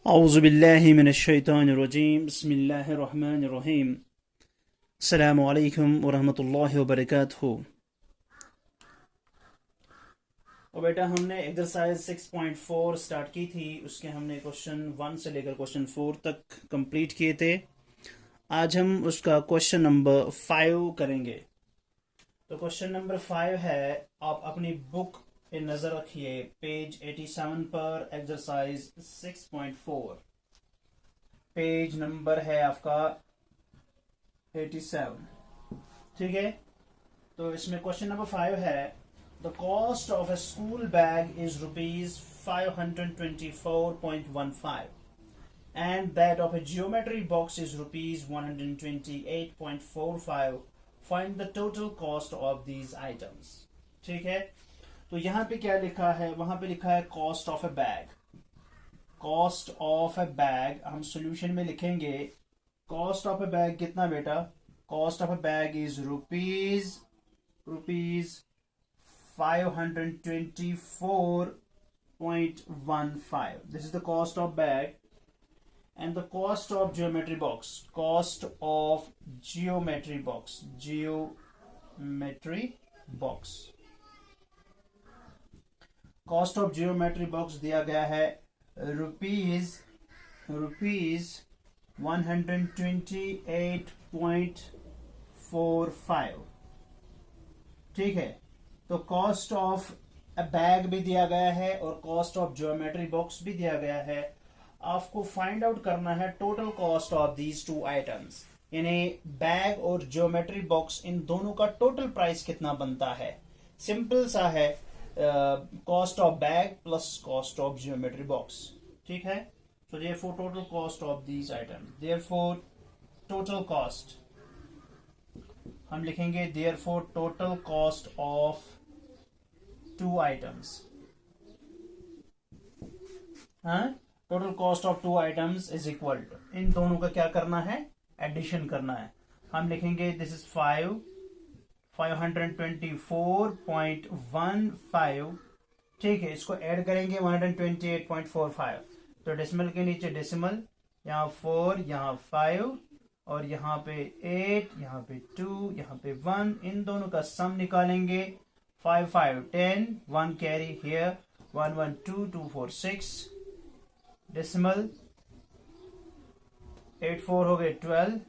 औज़ुबिल्लाहि मिनश्शैतानिर्रजीम बिस्मिल्लाहिर्रहमानिर्रहीम अस्सलामु अलैकुम वरहमतुल्लाहि वबरकातुहू। और बेटा हमने एक्सरसाइज 6.4 स्टार्ट की थी, उसके हमने क्वेश्चन 1 से लेकर क्वेश्चन 4 तक कंप्लीट किए थे। आज हम उसका क्वेश्चन नंबर 5 करेंगे। तो क्वेश्चन नंबर 5 है, आप अपनी बुक पे नजर रखिए पेज 87 पर, एक्सरसाइज 6.4, पेज नंबर है आपका 87। ठीक है, तो इसमें क्वेश्चन नंबर 5 है, the cost of a school bag is ₹524.15 and that of a geometry box is ₹128.45. Find the total cost of these items. ठीक है, तो यहां पे क्या लिखा है, वहां पे लिखा है cost of A bag. Cost of A bag हम सोल्यूशन में लिखेंगे, कॉस्ट ऑफ ए बैग कितना बेटा, cost of A bag is rupees 524.15. This is the cost of bag. And the cost of geometry box, cost of geometry box, cost of geometry box दिया गया है rupees 128.45। ठीक है, तो cost of a bag भी दिया गया है और कॉस्ट ऑफ ज्योमेट्री बॉक्स भी दिया गया है। आपको फाइंड आउट करना है total cost of these two items, यानी बैग और ज्योमेट्री बॉक्स, इन दोनों का टोटल प्राइस कितना बनता है। सिंपल सा है, cost of bag plus cost of geometry box. ठीक है, so therefore total cost of these items, therefore total cost हम लिखेंगे, therefore total cost of two items, हाँ, total cost of two items is equal to, इन दोनों का क्या करना है, एडिशन करना है। हम लिखेंगे दिस इज 524.15। ठीक है, इसको ऐड करेंगे 128.45, तो डेसिमल के नीचे डेसिमल, यहाँ 4, यहाँ 5 और यहाँ पे 8, यहाँ पे 2, यहाँ पे 1, इन दोनों का सम निकालेंगे। 5 5 10, 1 कैरी हियर, 1 1 2 2 4 6, डेसिमल 8 4 हो गए 12,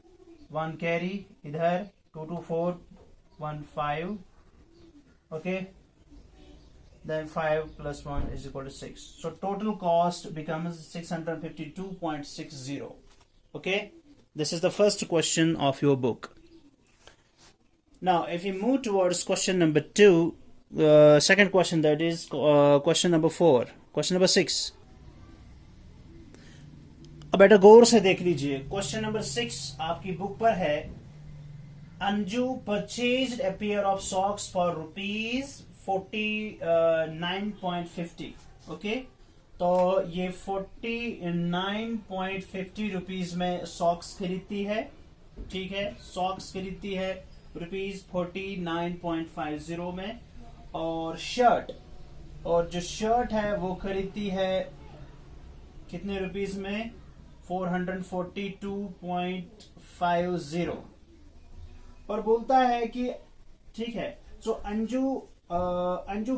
1 कैरी इधर, 2 2 4 1 5, okay, then 5 plus 1 is equal to 6. So total cost becomes 652.60. Okay, this is the first question of your book. Now if you move towards question number 2, second question, that is question number 4, question number 6. अब बेटा गौर से देख लीजिए, question number 6 आपकी book पर है, Anju purchased a pair of socks for ₹49.50। Okay, तो ये 49.50 रुपीज में सॉक्स खरीदती है। ठीक है, सॉक्स खरीदती है ₹49.50 में, और शर्ट, और जो शर्ट है वो खरीदती है कितने रुपीज में, 442.50। और बोलता है कि ठीक है, so Anju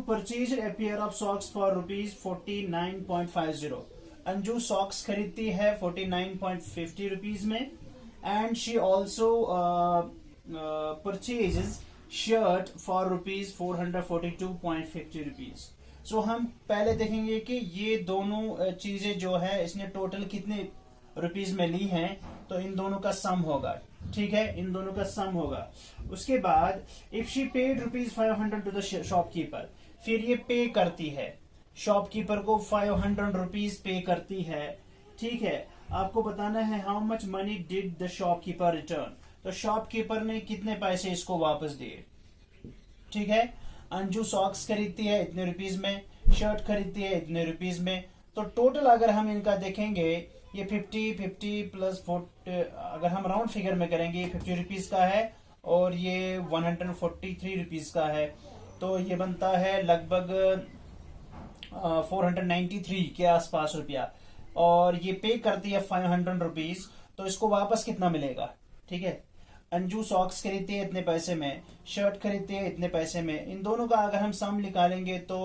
purchase a pair of socks for ₹49.50। Anju socks खरीदती है 49.50 रुपीज में, and she also purchases shirt for ₹442.50 rupees. So हम पहले देखेंगे कि ये दोनों चीजें जो है इसने टोटल कितने रुपीज में ली हैं, तो इन दोनों का सम होगा। ठीक है, इन दोनों का सम होगा। उसके बाद if she paid ₹500 to the shopkeeper, फिर ये पे करती है शॉपकीपर को 500 रुपीज पे करती है। ठीक है, आपको बताना है how much money did the shopkeeper return, तो शॉपकीपर ने कितने पैसे इसको वापस दिए। ठीक है, अंजू सॉक्स खरीदती है इतने रुपीज में, शर्ट खरीदती है इतने रुपीज में, तो टोटल अगर हम इनका देखेंगे, ये 50 प्लस 40, अगर हम राउंड फिगर में करेंगे 50 रुपीज का है और ये 143 रुपीज का है, तो ये बनता है लगभग 493 के आसपास रुपया। और ये पे करती है 500 रुपीज, तो इसको वापस कितना मिलेगा? ठीक है, अंजू सॉक्स खरीदती है इतने पैसे में, शर्ट खरीदती है इतने पैसे में, इन दोनों का अगर हम सम निकालेंगे तो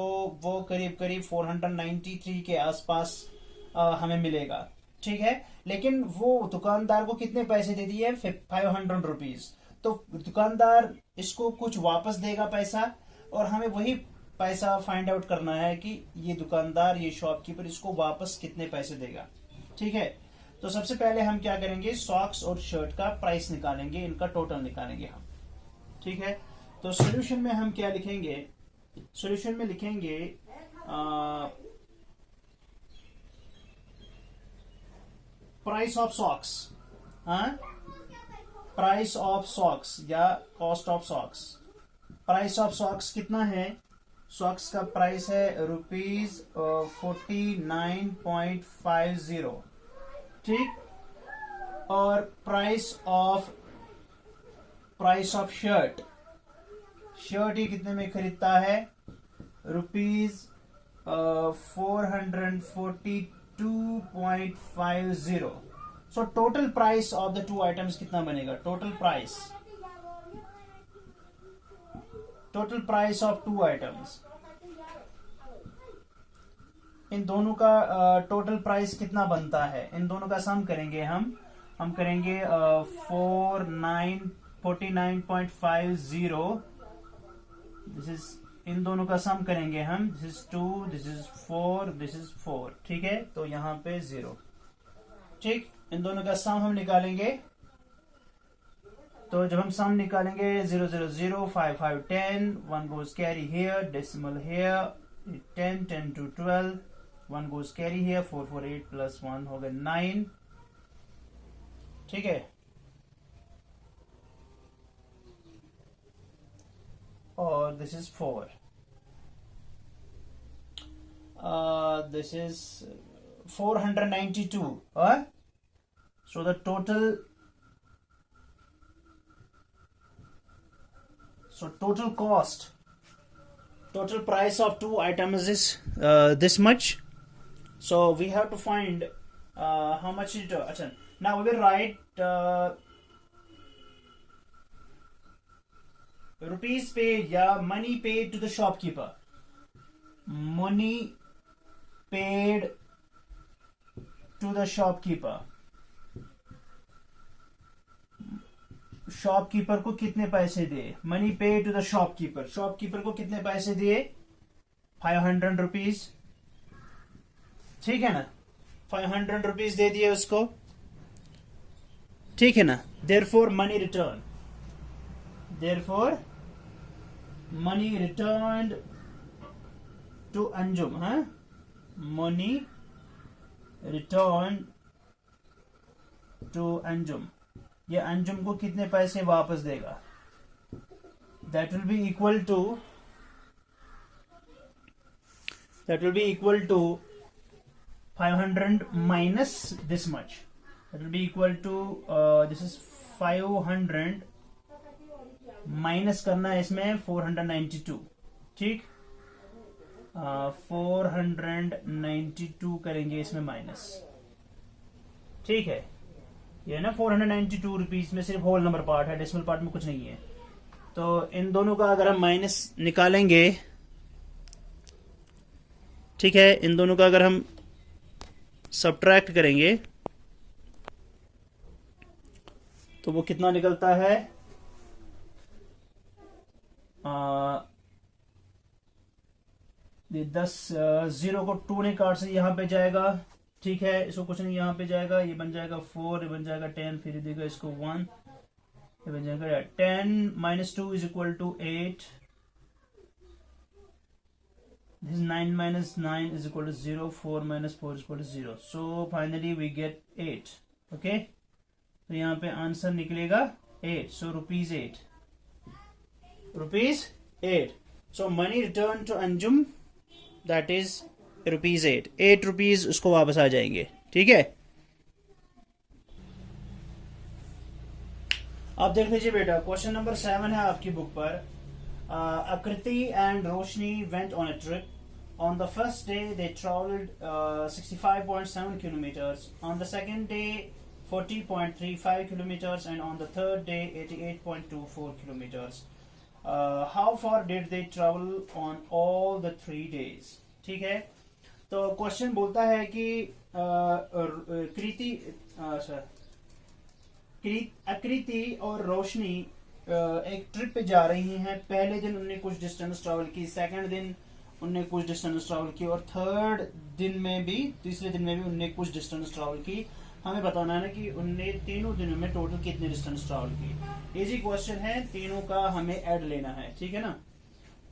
वो करीब करीब 493 के आसपास हमें मिलेगा। ठीक है, लेकिन वो दुकानदार को कितने पैसे दे दिए? 500 रुपीज। तो दुकानदार इसको कुछ वापस देगा पैसा, और हमें वही पैसा फाइंड आउट करना है कि ये दुकानदार, ये शॉपकीपर इसको वापस कितने पैसे देगा। ठीक है, तो सबसे पहले हम क्या करेंगे, सॉक्स और शर्ट का प्राइस निकालेंगे, इनका टोटल निकालेंगे हम। ठीक है, तो सॉल्यूशन में हम क्या लिखेंगे? सॉल्यूशन में लिखेंगे price of socks, price of socks या cost of socks. Price of socks कितना है? सॉक्स का प्राइस है ₹49.50। ठीक, और प्राइस ऑफ शर्ट, शर्ट ही कितने में खरीदता है? ₹442.50। So total price of the two items कितना बनेगा? Total price of two items, इन दोनों का टोटल प्राइस कितना बनता है? इन दोनों का सम करेंगे हम करेंगे 49.50। दिस इज, इन दोनों का सम करेंगे हम, this is 2, this is 4, this is 4। ठीक है, तो यहां पे 0। ठीक, इन दोनों का सम हम निकालेंगे, तो जब हम सम निकालेंगे 0 0 0 5 5 10, 1 goes carry here, decimal here, 10 10 to 12, 1 goes carry here, 4 4 8 plus 1 हो गया 9। ठीक है, और this is 4, this is 492। So the total cost, total price of two items is this much. So we have to find how much it. Now we will write rupees paid या money paid to the shopkeeper. Money paid to the shopkeeper. Shopkeeper को कितने पैसे दिए? Money पे to the shopkeeper, shopkeeper को कितने पैसे दिए? 500 रुपीज। ठीक है ना, 500 रुपीज दे दिए उसको। ठीक है ना, therefore money return, money return to Anjum. Money return to Anjum, ये अंजुम को कितने पैसे वापस देगा? That will be equal to 500 minus this much. That will be equal to this is 500 minus करना है इसमें 492। ठीक, 492 करेंगे इसमें माइनस। ठीक है, ये ना 492 रुपीज में सिर्फ होल नंबर पार्ट है, डेसिमल पार्ट में कुछ नहीं है। तो इन दोनों का अगर हम माइनस निकालेंगे, ठीक है, इन दोनों का अगर हम सब्ट्रैक्ट करेंगे तो वो कितना निकलता है? 10 0 को 2 ने काट से यहां पे जाएगा। ठीक है, इसको कुछ नहीं, यहाँ पे जाएगा, ये बन जाएगा 4, ये बन जाएगा 10, फिर देगा इसको 1, ये बन जाएगा 10 minus 2 is equal to 8। This is 9 minus 9 is equal to 0, 4 minus 4 is equal to 0। So finally we get 8। Okay, तो यहाँ पे आंसर निकलेगा 8। So ₹8, ₹8। So money returned to Anjum, that is ₹8। 8 rupees उसको वापस आ जाएंगे। ठीक है, आप देख लीजिए बेटा, क्वेश्चन नंबर 7 है आपकी बुक पर। आकृति and Roshni went on a trip. On the first day, they traveled 65.7 kilometers. On the second day, 40.35 kilometers, and on the third day, 88.24 kilometers. How far did they travel on all the 3 days? ठीक है, तो question बोलता है कि आकृति और रोशनी एक trip पे जा रही हैं. पहले दिन उनने कुछ डिस्टेंस ट्रैवल की, सेकंड दिन उनने कुछ डिस्टेंस ट्रैवल की, और थर्ड दिन में भी, तीसरे दिन में भी उनने कुछ डिस्टेंस ट्रैवल की. हमें बताना है ना कि उनने तीनों दिनों में टोटल कितने डिस्टेंस ट्रैवल की. इजी क्वेश्चन है, तीनों का हमें ऐड लेना है. ठीक है ना,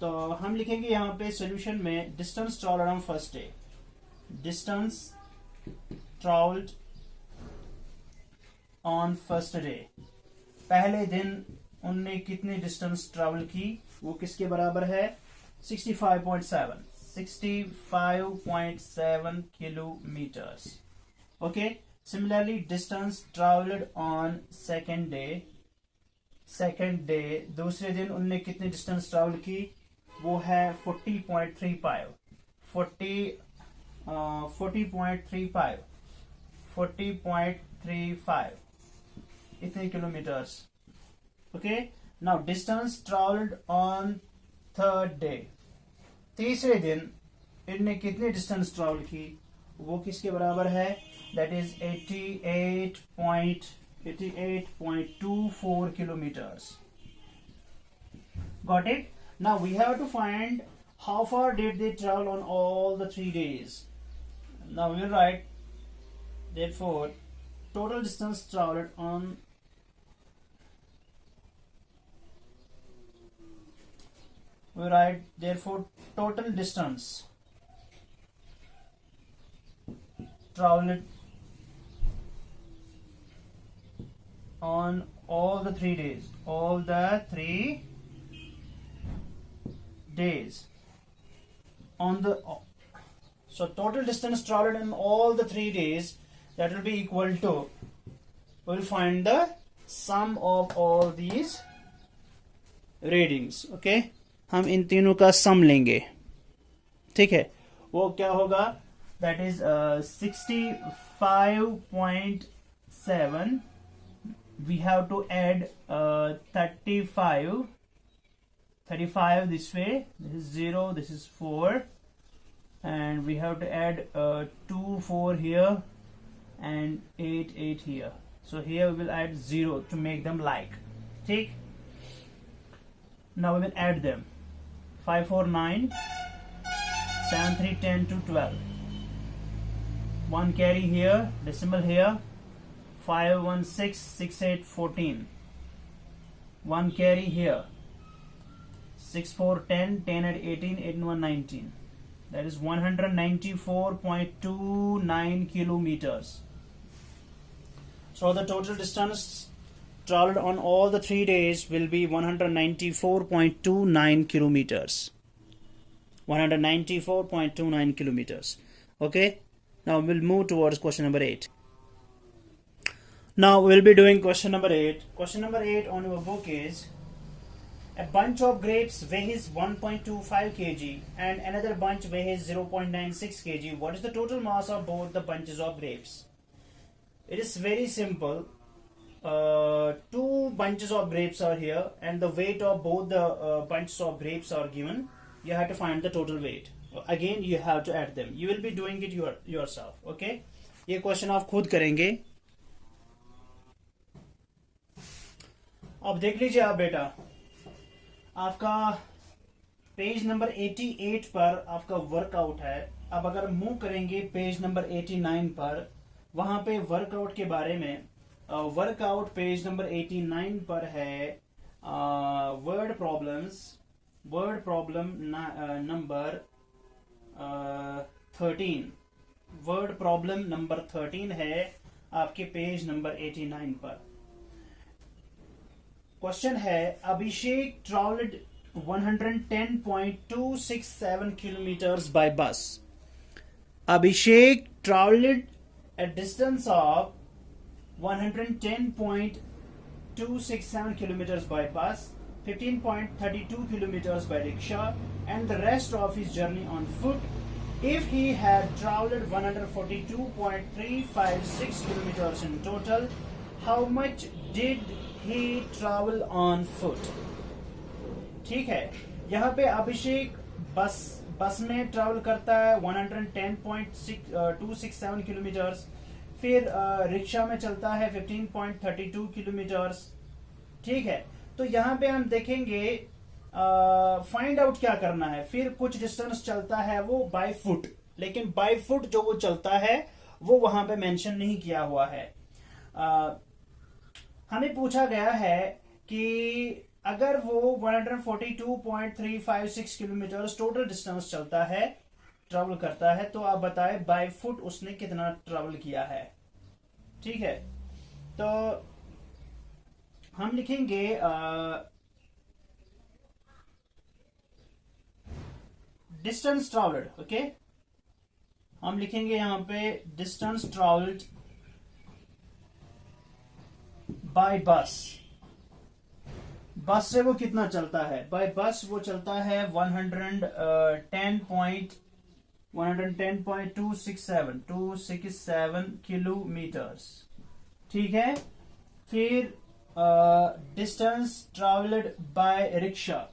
तो हम लिखेंगे यहाँ पे सोल्यूशन में distance travelled on first day. Distance travelled on first day, पहले दिन उनने कितनी डिस्टेंस ट्रैवल की, वो किसके बराबर है? 65.7 kilometres. Okay, similarly distance travelled on second day, दूसरे दिन उनने कितनी डिस्टेंस ट्रैवल की, वो है 40.35 इतने kilometres. Okay, now distance travelled on third day, तीसरे दिन इनने कितनी डिस्टेंस ट्रैवल की, वो किसके बराबर है? That is 88.24 kilometers. Got it? Now we have to find how far did they travel on all the 3 days. Now we will write, therefore, total distance traveled on total distance traveled on all the 3 days. So total distance traveled in all the 3 days, that will be equal to, we'll find the sum of all these readings. Okay, हम इन तीनों का सम लेंगे. ठीक है, वो क्या होगा? That is 65.7. we have to add 35 this way. This is 0, this is 4, and we have to add 2 4 here and 8 here. So here we will add 0 to make them like. ठीक, now we will add them. 5 4 9, 7 3 10 to 12. 1 carry here, decimal here. 5 1 6 6 8 14. 1 carry here. 6 4 10 10 and 18 8 and 1 19. That is 194.29 kilometers. So the total distance traveled on all the 3 days will be 194.29 kilometers. 194.29 kilometers. Okay, now we'll move towards question number 8. Now we'll be doing question number 8. Question number 8 on your book is: a bunch of grapes weighs 1.25 kg and another bunch weighs 0.96 kg. What is the total mass of both the bunches of grapes? It is very simple. 2 bunches of grapes are here and the weight of both the bunches of grapes are given. You have to find the total weight. Again you have to add them. You will be doing it yourself. Okay, ये question आप खुद करेंगे. अब देख लीजिए आप बेटा, आपका पेज नंबर 88 पर आपका वर्कआउट है. अब अगर मूव करेंगे पेज नंबर 89 पर, वहां पे वर्कआउट के बारे में, वर्कआउट पेज नंबर 89 पर है word problem number 13. Word problem number 13 है आपके पेज नंबर 89 पर. क्वेश्चन है, अभिषेक travelled 110.267 kilometers by bus. Abhishek traveled a distance of 110.267 kilometers by bus. 15.32 kilometers by rickshaw and the rest of his journey on foot. If he had traveled 142.356 kilometers in total, how much did he travel on foot? ठीक है, यहाँ पे अभिषेक बस में travel करता है 110.267 kilometres, फिर rickshaw में चलता है 15.32 किलोमीटर्स। ठीक है, तो यहाँ पे हम देखेंगे फाइंड आउट क्या करना है। फिर कुछ डिस्टेंस चलता है वो बाय फुट, लेकिन बाय फुट जो वो चलता है वो वहां पे मेंशन नहीं किया हुआ है। हमें पूछा गया है कि अगर वो 142.356 किलोमीटर टोटल डिस्टेंस चलता है, ट्रेवल करता है, तो आप बताएं बाय फुट उसने कितना ट्रेवल किया है। ठीक है, तो हम लिखेंगे डिस्टेंस ट्रेवल्ड। ओके, हम लिखेंगे यहां पे डिस्टेंस ट्रेवल्ड बाय बस। बस से वो कितना चलता है? बाय बस वो चलता है 110.267 किलोमीटर्स। ठीक है, फिर distance travelled by rickshaw,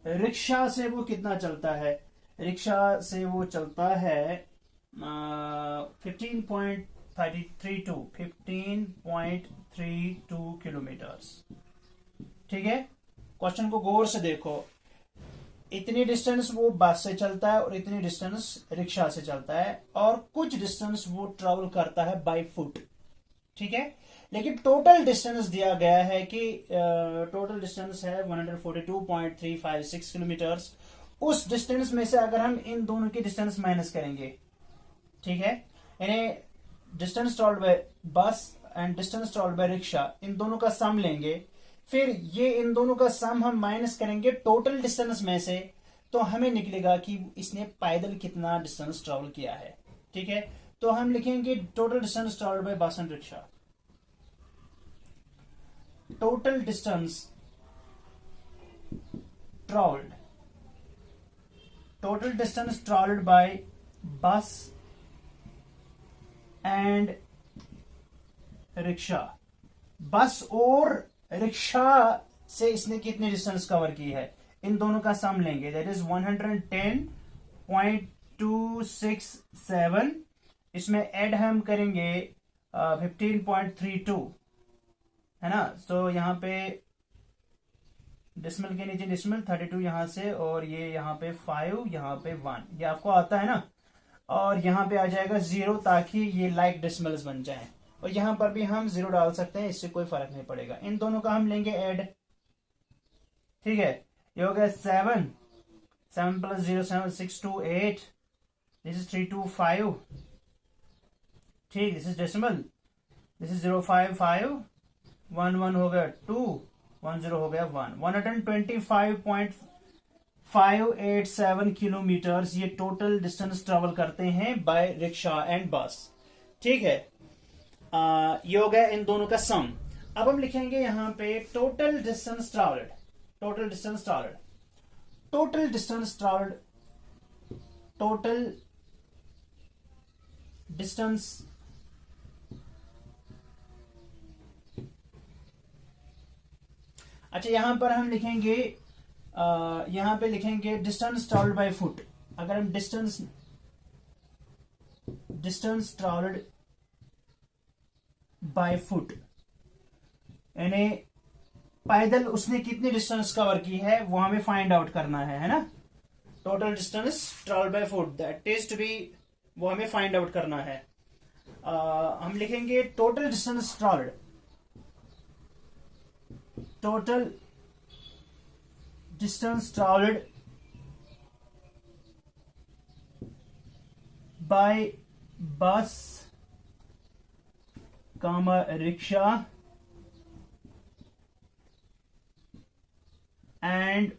rickshaw से वो कितना चलता है? रिक्शा से वो चलता है 15.32 किलोमीटर्स। ठीक है, क्वेश्चन को गौर से देखो, इतनी डिस्टेंस वो बस से चलता है और इतनी डिस्टेंस रिक्शा से चलता है, और कुछ डिस्टेंस वो ट्रेवल करता है बाय फुट। ठीक है, लेकिन टोटल डिस्टेंस दिया गया है कि टोटल डिस्टेंस है 142.356 किलोमीटर्स। उस डिस्टेंस में से अगर हम इन दोनों की डिस्टेंस माइनस करेंगे, ठीक है, यानी distance travelled by bus and distance travelled by rickshaw, इन दोनों का सम लेंगे, फिर ये इन दोनों का सम हम माइनस करेंगे टोटल डिस्टेंस में से, तो हमें निकलेगा कि इसने पैदल कितना डिस्टेंस ट्रेवल किया है। ठीक है, तो हम लिखेंगे total distance travelled by bus and rickshaw. Total distance travelled, total distance travelled by bus and rickshaw. बस और रिक्शा से इसने कितनी डिस्टेंस कवर की है, इन दोनों का सम लेंगे, दैट इज 110.267। इसमें ऐड हम करेंगे 15.32, है ना। तो यहां पे डिसमल के नीचे डिसमल 32 यहां से, और ये यहां पे 5, यहां पे 1, ये आपको आता है ना, और यहां पे आ जाएगा 0 ताकि ये लाइक डिसमल्स बन जाएं, और यहां पर भी हम 0 डाल सकते हैं, इससे कोई फर्क नहीं पड़ेगा। इन दोनों का हम लेंगे ऐड। ठीक है, ये हो गया 7 प्लस 0 7 6 2 8, दिस इज 3 2 5। ठीक, this is decimal, this is 0 5 5 1 1 हो गया 2 1 0 हो गया 1। 125.587 किलोमीटर्स ये टोटल डिस्टेंस ट्रेवल करते हैं बाय रिक्शा एंड बस। ठीक है, ये हो गया इन दोनों का सम। अब हम लिखेंगे यहां पे total distance travelled, total distance travelled, total distance travelled, total distance अच्छा, यहां पर हम लिखेंगे यहां पे लिखेंगे डिस्टेंस ट्रेवल्ड बाय फुट। अगर हम डिस्टेंस ट्रेवल्ड बाय फुट, यानी पैदल उसने कितनी डिस्टेंस कवर की है वो हमें फाइंड आउट करना है ना। Total distance travelled by foot, that is to be, वो हमें फाइंड आउट करना है। हम लिखेंगे total distance travelled, total distance travelled by bus comma rickshaw and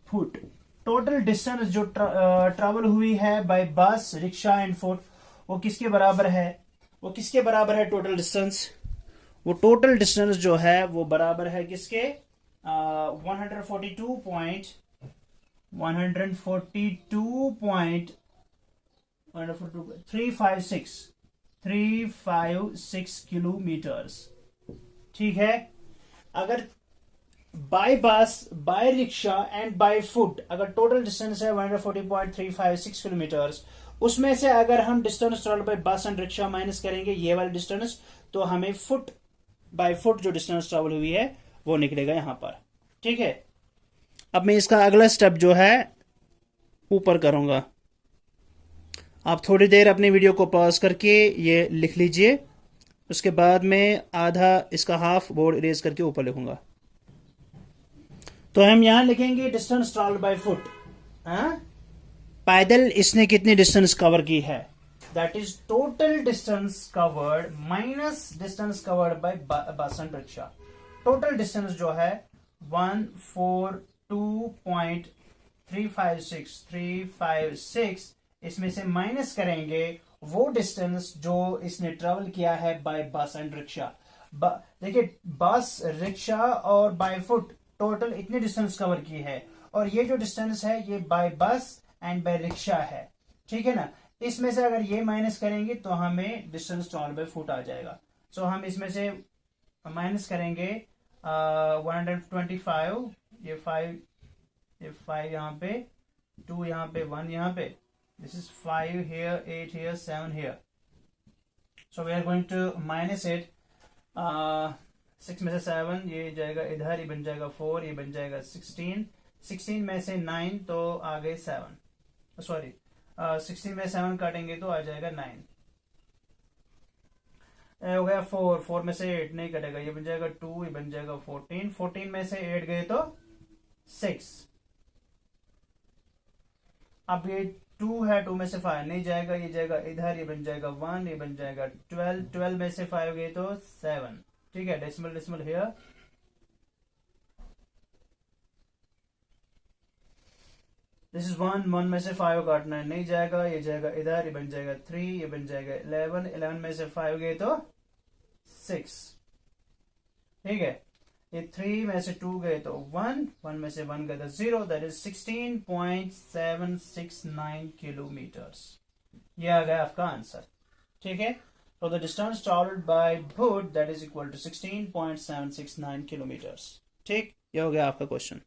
foot. Total distance जो ट्रेवल हुई है बाय बस, रिक्शा एंड फुट, वो किसके बराबर है? वो किसके बराबर है टोटल डिस्टेंस? वो टोटल डिस्टेंस जो है वो बराबर है किसके? 142.356 किलोमीटर्स। ठीक है। अगर by bus, by rickshaw and by foot अगर टोटल डिस्टेंस है 140.356 किलोमीटर्स, उसमें से अगर हम distance travel by bus and rickshaw minus करेंगे ये वाला डिस्टेंस, तो हमें फुट बाय फुट जो डिस्टेंस ट्रेवल हुई है वो निकलेगा यहां पर। ठीक है। अब मैं इसका अगला स्टेप जो है ऊपर करूंगा। आप थोड़ी देर अपनी वीडियो को पॉज करके ये लिख लीजिए, उसके बाद में आधा इसका हाफ बोर्ड इरेज करके ऊपर लिखूंगा। तो हम यहां लिखेंगे डिस्टेंस ट्रैवल्ड बाय फुट। पैदल इसने कितनी डिस्टेंस कवर की है, that is total distance covered minus distance covered by bus and rickshaw. Total distance जो है 142.356 इसमें से माइनस करेंगे वो डिस्टेंस जो इसने ट्रेवल किया है बाय बस एंड रिक्शा। देखिए बस, रिक्शा और बाय फुट टोटल इतनी डिस्टेंस कवर की है, और ये जो डिस्टेंस है ये bye bus and bye rickshaw है। ठीक है ना। इसमें से अगर ये माइनस करेंगे तो हमें डिस्टेंस ट्रेवल बाय फुट आ जाएगा। सो हम इसमें से माइनस करेंगे 125, ये 5 यहाँ पे, 2 यहाँ पे, 1 यहाँ पे, this is 5 here, 8 here, 7 here. So we are going to minus it. 6 में से 7 ये जाएगा इधर, ये बन जाएगा 4, ये बन जाएगा 16, 16 में से 9 तो आ गए 7, सॉरी 16 में 7 काटेंगे तो आ जाएगा 9, हो गया 4, 4 में से 8 नहीं कटेगा, ये बन जाएगा 2, ये बन जाएगा 14, 14 में से 8 गए तो 6। अब ये 2 है, 2 में से 5 नहीं जाएगा, ये जाएगा इधर, ये बन जाएगा 1, ये बन जाएगा 12, 12 में से 5 गए तो 7। ठीक है। Decimal decimal here, this is 1, 1 में से 5 काटना है, नहीं जाएगा, ये जाएगा इधर, ये बन जाएगा 3, ये बन जाएगा 11, 11 में से 5 गए तो 6। ठीक है। ये 3 में से 2 गए तो 1, 1 में से 1 गए तो 0, दैट इज 16.769 किलोमीटर्स। ये आ गया आपका आंसर। ठीक है। तो the distance travelled by foot that is equal to 16.769 kilometres. ठीक, ये हो गया आपका क्वेश्चन।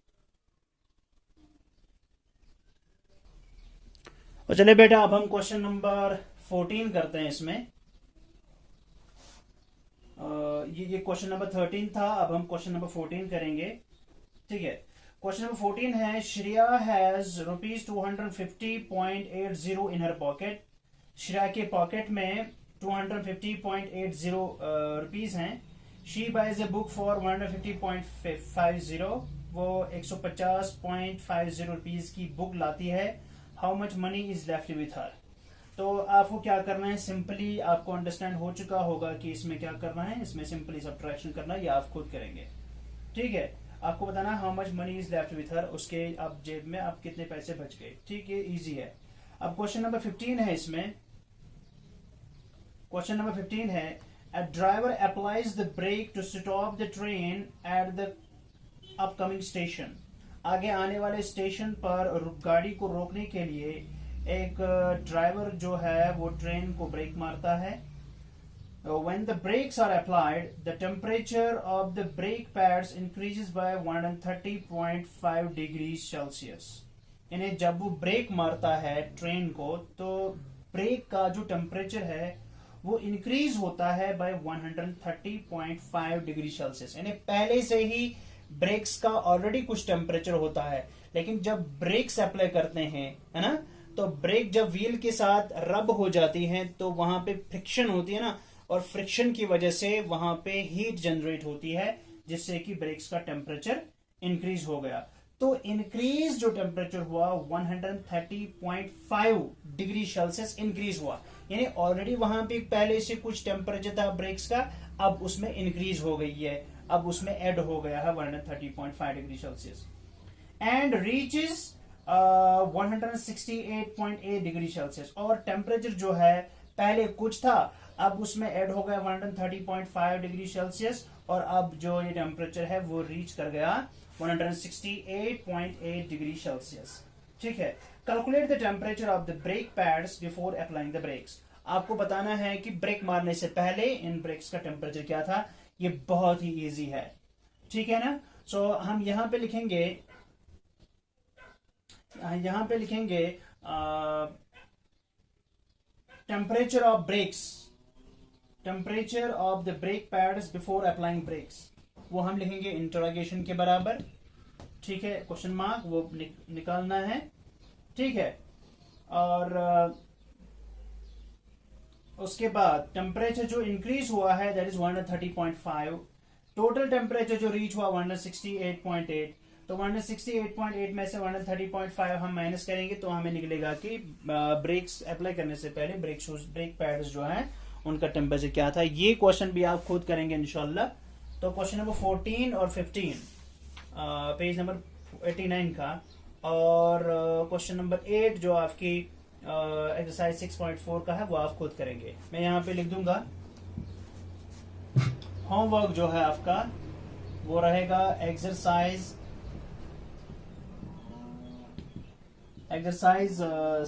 और चलिए बेटा अब हम क्वेश्चन नंबर 14 करते हैं। इसमें ये क्वेश्चन नंबर 13 था, अब हम क्वेश्चन नंबर 14 करेंगे। ठीक है। क्वेश्चन नंबर 14 है, Shreya has ₹250.80 in her pocket. Shreya के पॉकेट में 250.80 रुपीज हैं। She buys a book for 150.50, वो 150.50 रुपीज की बुक लाती है। How much money is left with her. तो आपको क्या करना है, सिंपली आपको अंडरस्टैंड हो चुका होगा कि इसमें क्या करना है, इसमें सिंपली सब्ट्रैक्शन करना है, या आप खुद करेंगे। ठीक है। आपको बताना how much money is left with हर, उसके आप जेब में आप कितने पैसे बच गए। ठीक है, इजी है। अब क्वेश्चन नंबर 15 है। इसमें क्वेश्चन नंबर 15 है, a driver applies the brake to stop the train at the upcoming station. आगे आने वाले स्टेशन पर गाड़ी को रोकने के लिए एक ड्राइवर जो है वो ट्रेन को ब्रेक मारता है। When the brakes are applied, the temperature of the brake pads increases by 130.5 degrees Celsius. यानी जब वो ब्रेक मारता है ट्रेन को, तो ब्रेक का जो टेम्परेचर है वो इंक्रीज होता है बाय 130.5 डिग्री सेल्सियस। यानी पहले से ही ब्रेक्स का ऑलरेडी कुछ टेम्परेचर होता है, लेकिन जब ब्रेक्स अप्लाई करते हैं, है ना, तो ब्रेक जब व्हील के साथ रब हो जाती है तो वहां पे फ्रिक्शन होती है ना, और फ्रिक्शन की वजह से वहां पे हीट जनरेट होती है, जिससे कि ब्रेक्स का टेम्परेचर इंक्रीज हो गया। तो इंक्रीज जो टेम्परेचर हुआ 130.5 डिग्री सेल्सियस इंक्रीज हुआ। यानी ऑलरेडी वहां पे पहले से कुछ टेम्परेचर था ब्रेक्स का, अब उसमें इंक्रीज हो गई है, अब उसमें ऐड हो गया है 130.5 degree Celsius, and reaches 168.8 degree Celsius. और टेम्परेचर जो है पहले कुछ था, अब उसमें ऐड हो गया 130.5 डिग्री सेल्सियस, और अब जो ये टेम्परेचर है वो रीच कर गया 168.8 डिग्री सेल्सियस। ठीक है, calculate the temperature of the brake pads before applying the brakes. आपको बताना है कि ब्रेक मारने से पहले इन ब्रेक्स का टेम्परेचर क्या था। ये बहुत ही इजी है, ठीक है ना। सो हम यहां पे लिखेंगे temperature of brakes, temperature of the brake pads before applying brakes, वो हम लिखेंगे इंटरोगेशन के बराबर। ठीक है, क्वेश्चन मार्क वो निकालना है। ठीक है, और उसके बाद टेम्परेचर जो इंक्रीज हुआ है दैट इज 130.5, टोटल टेम्परेचर जो रीच हुआ 168.8, तो 168.8 में से 130.5 हम माइनस करेंगे तो हमें निकलेगा कि ब्रेक्स अप्लाई करने से पहले ब्रेक पैड्स जो है उनका टेम्परेचर क्या था। ये क्वेश्चन भी आप खुद करेंगे इंशाल्लाह। तो क्वेश्चन नंबर 14 और 15 पेज नंबर 89 का, और क्वेश्चन नंबर 8 जो आपकी एक्सरसाइज 6.4 का है वो आप खुद करेंगे। मैं यहाँ पे लिख दूंगा होमवर्क जो है आपका वो रहेगा एक्सरसाइज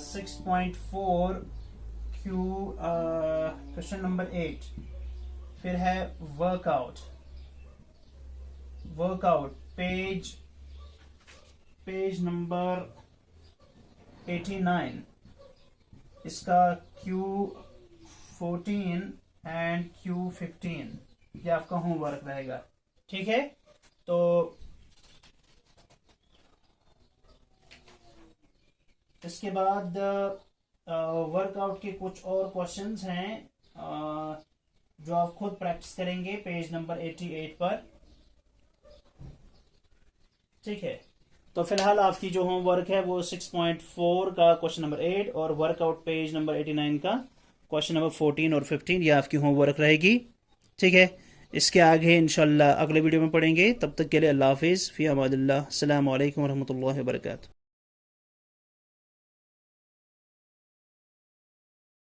6.4 क्यू क्वेश्चन नंबर 8, फिर है वर्कआउट पेज नंबर 89, इसका Q14 एंड Q15 ये आपका होमवर्क रहेगा। ठीक है, तो इसके बाद वर्कआउट के कुछ और क्वेश्चंस हैं जो आप खुद प्रैक्टिस करेंगे पेज नंबर 88 पर। ठीक है, तो फिलहाल आपकी जो होमवर्क है वो 6.4 का क्वेश्चन नंबर 8 और वर्कआउट पेज नंबर 89 का क्वेश्चन नंबर 14 और 15 ये आपकी होमवर्क रहेगी। ठीक है, इसके आगे इंशाल्लाह अगले वीडियो में पढ़ेंगे। तब तक के लिए अल्लाह हाफिज़, फ़ी अमानिल्लाह, अस्सलामु अलैकुम वरहमतुल्लाहि वबरकातुहू।